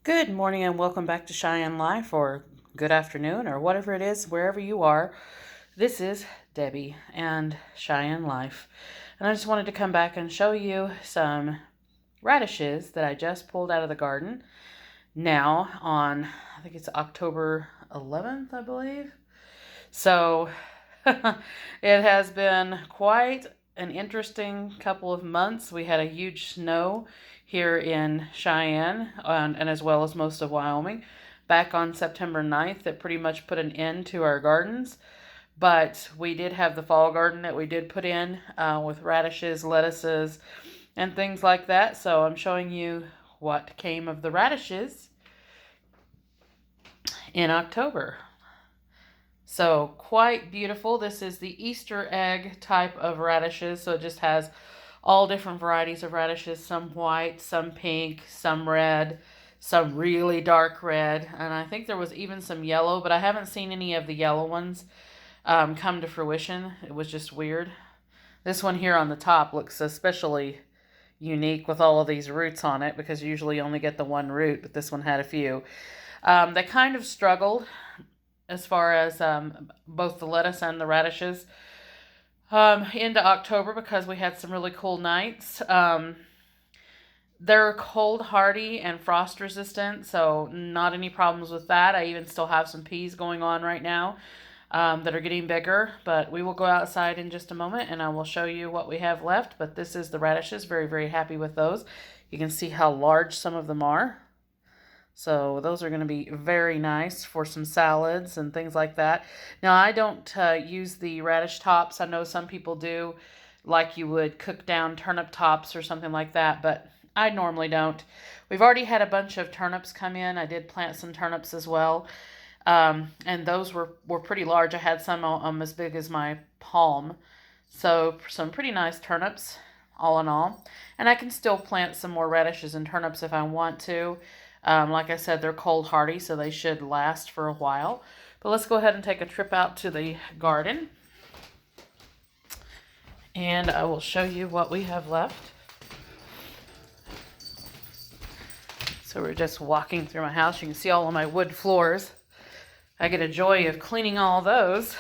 Good morning and welcome back to Cheyenne Life, or good afternoon, or whatever it is, wherever you are. This is Debbie and Cheyenne Life. And I just wanted to come back and show you some radishes that I just pulled out of the garden. Now on, I think it's October 11th, I believe. So it has been quite an interesting couple of months. We had a huge snow here in Cheyenne and as well as most of Wyoming back on September 9th that pretty much put an end to our gardens. But we did have the fall garden that we did put in with radishes, lettuces, and things like that. So I'm showing you what came of the radishes in October. So quite beautiful. This is the Easter egg type of radishes. So it just has all different varieties of radishes, some white, some pink, some red, some really dark red. And I think there was even some yellow, but I haven't seen any of the yellow ones come to fruition. It was just weird. This one here on the top looks especially unique with all of these roots on it because you usually only get the one root, but this one had a few. They kind of struggled as far as both the lettuce and the radishes into October because we had some really cool nights. They're cold hardy and frost resistant, so not any problems with that. I even still have some peas going on right now that are getting bigger, but we will go outside in just a moment and I will show you what we have left. But this is the radishes. Very, very happy with those. You can see how large some of them are. So those are going to be very nice for some salads and things like that. Now, I don't use the radish tops. I know some people do, like you would cook down turnip tops or something like that, but I normally don't. We've already had a bunch of turnips come in. I did plant some turnips as well, and those were pretty large. I had some as big as my palm. So some pretty nice turnips, all in all. And I can still plant some more radishes and turnips if I want to. Like I said, they're cold hardy, so they should last for a while. But let's go ahead and take a trip out to the garden. And I will show you what we have left. So we're just walking through my house. You can see all of my wood floors. I get a joy of cleaning all those.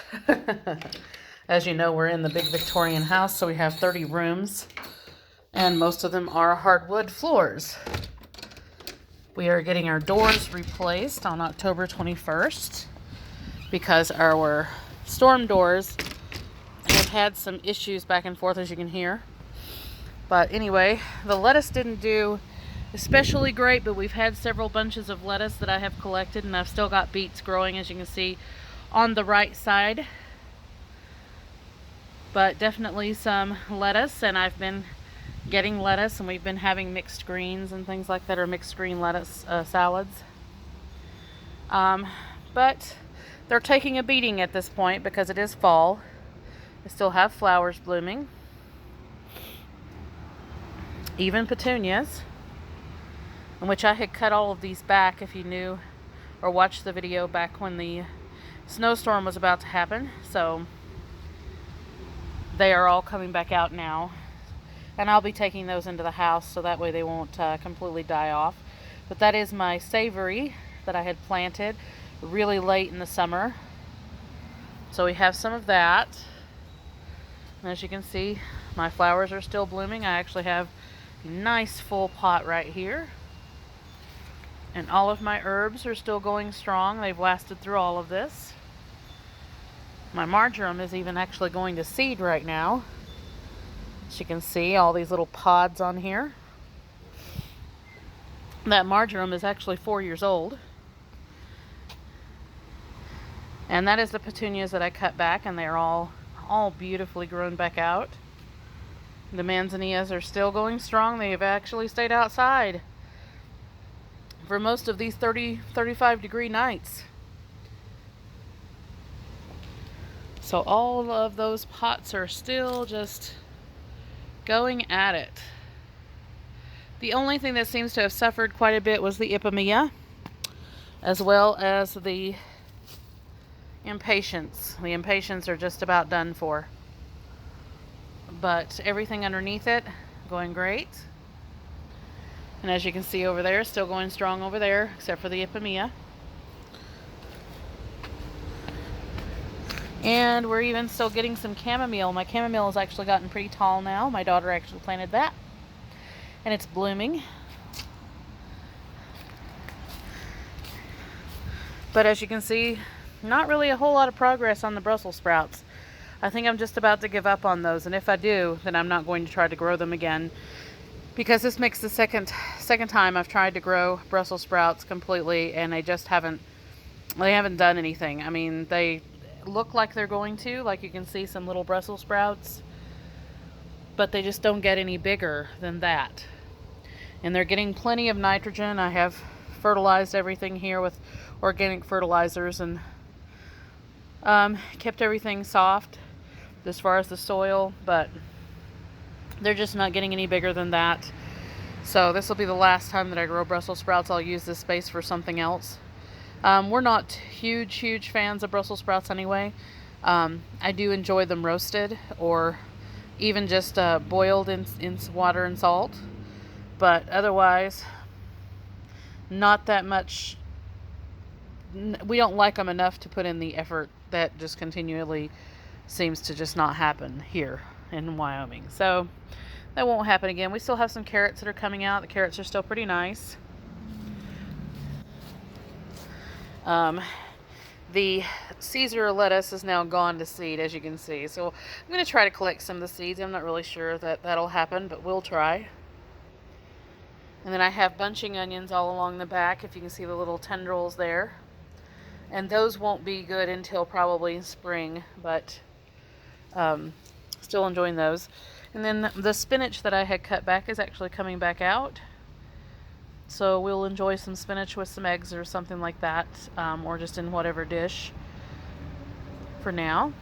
As you know, we're in the big Victorian house, so we have 30 rooms. And most of them are hardwood floors. We are getting our doors replaced on October 21st because our storm doors have had some issues back and forth, as you can hear. But anyway, the lettuce didn't do especially great, but we've had several bunches of lettuce that I have collected, and I've still got beets growing, as you can see, on the right side. But definitely some lettuce, and I've been getting lettuce, and we've been having mixed greens and things like that, or mixed green lettuce salads. But they're taking a beating at this point because it is fall. I still have flowers blooming. Even petunias, in which I had cut all of these back if you knew or watched the video back when the snowstorm was about to happen. So they are all coming back out now. And I'll be taking those into the house so that way they won't completely die off. But that is my savory that I had planted really late in the summer. So we have some of that. And as you can see, my flowers are still blooming. I actually have a nice full pot right here. And all of my herbs are still going strong. They've lasted through all of this. My marjoram is even actually going to seed right now. As you can see, all these little pods on here. That marjoram is actually 4 years old. And that is the petunias that I cut back, and they're all beautifully grown back out. The manzanitas are still going strong. They have actually stayed outside for most of these 35 degree nights. So all of those pots are still just going at it. The only thing that seems to have suffered quite a bit was the Ipomoea, as well as the impatiens. The impatiens are just about done for. But everything underneath it going great. And as you can see over there, still going strong over there, except for the Ipomoea. And we're even still getting some chamomile. My chamomile has actually gotten pretty tall now. My daughter actually planted that. And it's blooming. But as you can see, not really a whole lot of progress on the Brussels sprouts. I think I'm just about to give up on those. And if I do, then I'm not going to try to grow them again. Because this makes the second time I've tried to grow Brussels sprouts completely, and they haven't done anything. I mean, they look like they're going to, like you can see some little Brussels sprouts, but they just don't get any bigger than that. And they're getting plenty of nitrogen. I have fertilized everything here with organic fertilizers and kept everything soft as far as the soil, but they're just not getting any bigger than that. So this will be the last time that I grow Brussels sprouts. I'll use this space for something else. We're not huge fans of Brussels sprouts anyway. I do enjoy them roasted or even just boiled in water and salt. But otherwise, not that much. We don't like them enough to put in the effort that just continually seems to just not happen here in Wyoming. So that won't happen again. We still have some carrots that are coming out. The carrots are still pretty nice. The Caesar lettuce is now gone to seed, as you can see. So I'm going to try to collect some of the seeds. I'm not really sure that that'll happen, but we'll try. And then I have bunching onions all along the back, if you can see the little tendrils there. And those won't be good until probably spring, but still enjoying those. And then the spinach that I had cut back is actually coming back out. So we'll enjoy some spinach with some eggs or something like that, or just in whatever dish for now.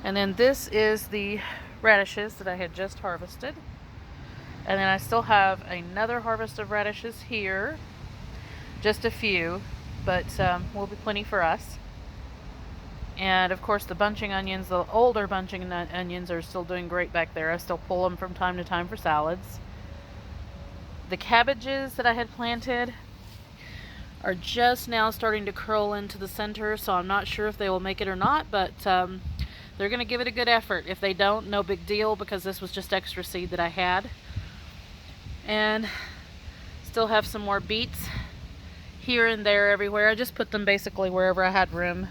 And then this is the radishes that I had just harvested. And then I still have another harvest of radishes here. Just a few, but will be plenty for us. And of course the bunching onions, the older bunching onions are still doing great back there. I still pull them from time to time for salads. The cabbages that I had planted are just now starting to curl into the center, so I'm not sure if they will make it or not, but they're going to give it a good effort. If they don't, no big deal, because this was just extra seed that I had. And still have some more beets here and there everywhere. I just put them basically wherever I had room.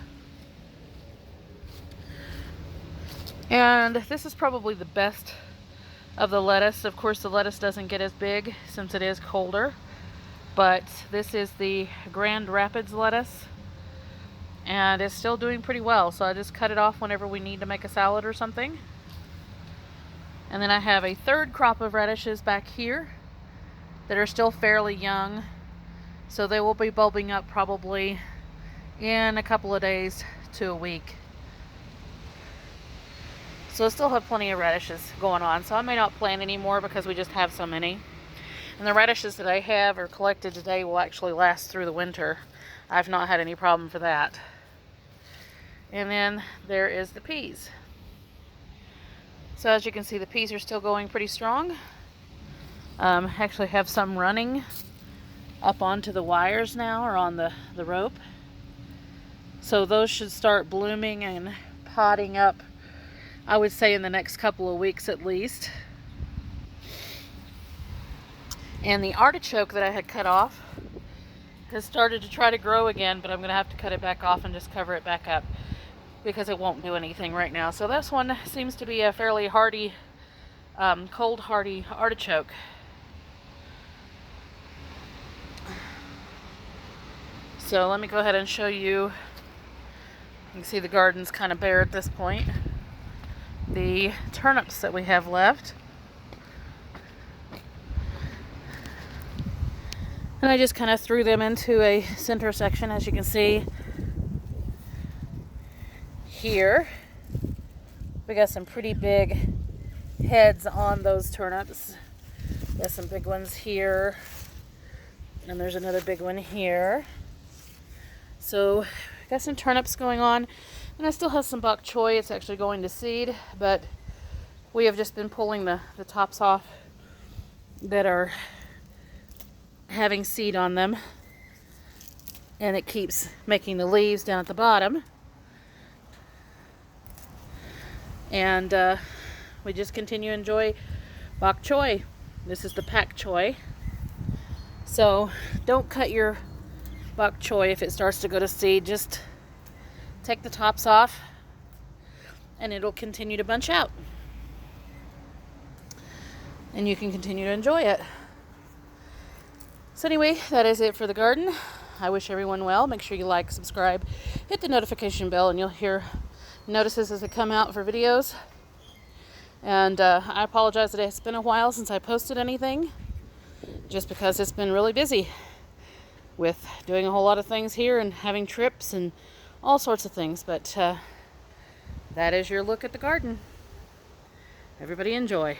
And this is probably the best of the lettuce. Of course, the lettuce doesn't get as big since it is colder, but this is the Grand Rapids lettuce, and it's still doing pretty well. So I just cut it off whenever we need to make a salad or something. And then I have a third crop of radishes back here that are still fairly young, so they will be bulbing up probably in a couple of days to a week. So I still have plenty of radishes going on, so I may not plant any more because we just have so many. And the radishes that I have or collected today will actually last through the winter. I've not had any problem for that. And then there is the peas. So as you can see, the peas are still going pretty strong. Actually have some running up onto the wires now, or on the rope. So those should start blooming and potting up, I would say, in the next couple of weeks at least. And the artichoke that I had cut off has started to try to grow again, but I'm going to have to cut it back off and just cover it back up because it won't do anything right now. So this one seems to be a fairly hardy, cold hardy artichoke. So let me go ahead and show you. You can see the garden's kind of bare at this point. The turnips that we have left. And I just kind of threw them into a center section, as you can see here. We got some pretty big heads on those turnips. There's some big ones here, and there's another big one here. So got some turnips going on, and I still have some bok choy. It's actually going to seed, but we have just been pulling the tops off that are having seed on them, and it keeps making the leaves down at the bottom. And we just continue to enjoy bok choy. This is the pak choy. So don't cut your bok choy if it starts to go to seed. Just take the tops off and it'll continue to bunch out. And you can continue to enjoy it. So anyway, that is it for the garden. I wish everyone well. Make sure you like, subscribe, hit the notification bell, and you'll hear notices as they come out for videos. And I apologize that it's been a while since I posted anything, just because it's been really busy with doing a whole lot of things here and having trips and all sorts of things. But that is your look at the garden. Everybody enjoy.